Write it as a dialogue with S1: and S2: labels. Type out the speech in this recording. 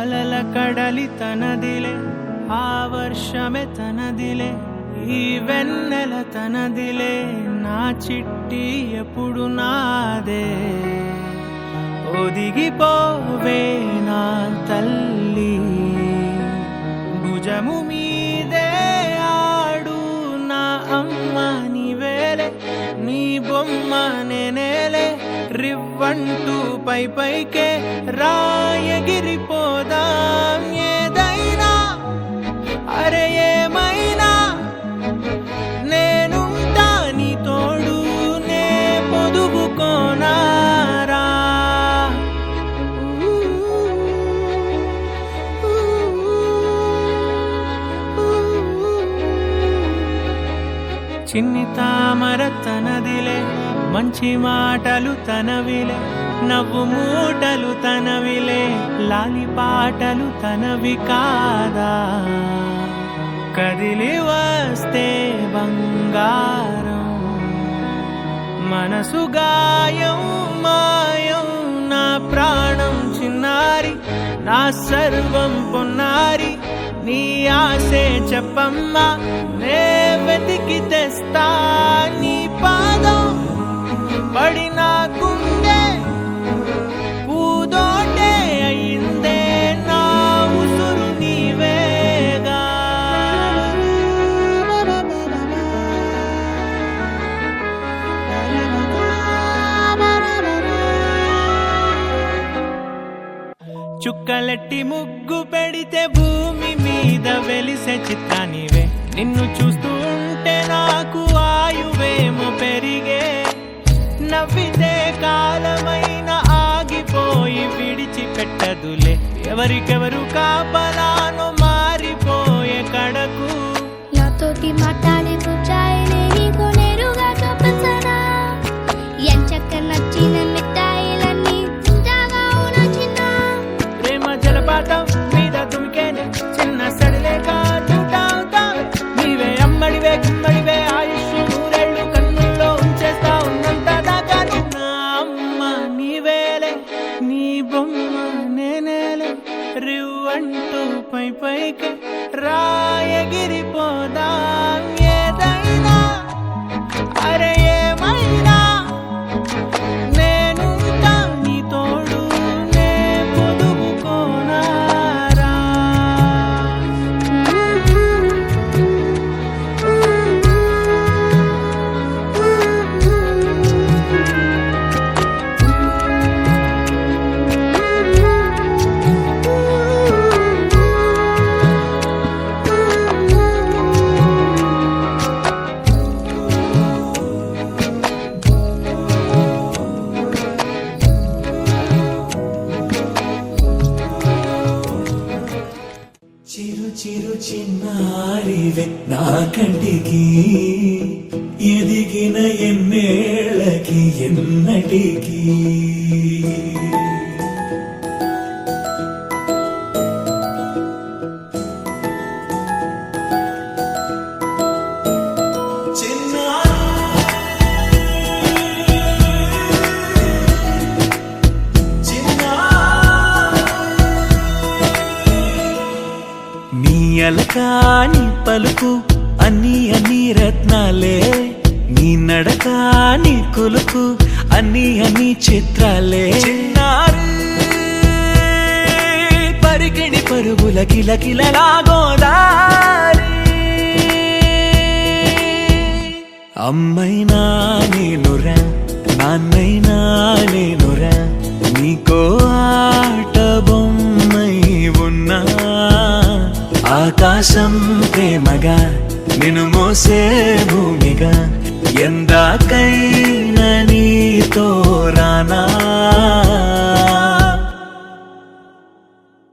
S1: అలల కడలి తనదిలే, ఆ వర్షమే తనదిలే, ఈ వెన్నెల తనదిలే, నా చిట్టి ఎప్పుడు నాదే. ఒదిగిపోవే నా తల్లి, భుజము మీదే ఆడు నా అమ్మ నీవేలే, నీ బొమ్మ నేనేలే, రివ్వంటూ పై పైకే రాయగిరిపోదాం. ఏదైనా అరే ఏమైనా నేనుంటా నీ తోడు, నే పొదుగుకోనారా. చిన్ని తామర తనదిలే, మంచి మాటలు తనవిలే, నవ్వు మూటలు తనవిలే, లాలి పాటలు తనవి కాదా. కదిలి వస్తే బంగారం, మనసు గాయం మాయం, నా ప్రాణం చిన్నారి, నా సర్వం పొన్నారి, నీ ఆశే చెప్పమ్మా, నే వెతికి తెస్తా నీ పాదం. పడిన గుండె పూదోటే అయిందే, నా ఉసురు నీవేగా. చుక్కలెట్టి ముగ్గు పెడితే భూమి మీద వెలిసే చిత్రానివే, నిన్ను చూస్తూ ఉంటే నాకు ఆయువేమో పెరిగే. నవ్వితే కాలమైన ఆగిపోయి విడిచిపెట్టదులే, ఎవరికెవరు కాపలానో మారిపోయే కడకు.
S2: నాతోటి మాట్లాడే ముచ్చాయిలే నీకు నేరుగా చూపించనా, ఎంచక్క నచ్చిన మిఠాయిలన్నీ తింటాగా నచ్చిన.
S1: ప్రేమ జలపాతం మీద తుమికేనే, చిన్న సడిలేక చూటావుతావే, నీవే అమ్మడివే గుమ్మడివే, ఆయుష్ నూరేళ్ళు కన్నుల్లో ఉంచేస్తా ఉన్నంత దాకా. నా అమ్మ నీవేలే, నీ బొమ్మ నేనేలే, రివ్వంటూ పై పైకి రాయగిరిపోదాం. ఏదైనా అరే ఏమైనా నేనుంటా నీ తోడు, నే పొదుగుకోనారా.
S3: చిరు చిరు చిన్నారివే నా కంటికి, ఎదిగిన ఎన్నేళ్ళకి ఎన్నటికి. నీ అలకాని పలుకు అన్ని అన్ని రత్నాలే, నీ నడకాని కొలుకు అన్ని అన్ని చిత్రాలే. చిన్నారి పరికిణి పరుగుల కిలకిలలాగోదారి, అమ్మైనా నేనురా నాన్నైనా నేనురా, నీకో ఆట బొమ్మై ఉన్నా. ఆకాశం ప్రేమగా నిన్ను మోసే భూమిగా, ఎందాకైనా నీతో రానా.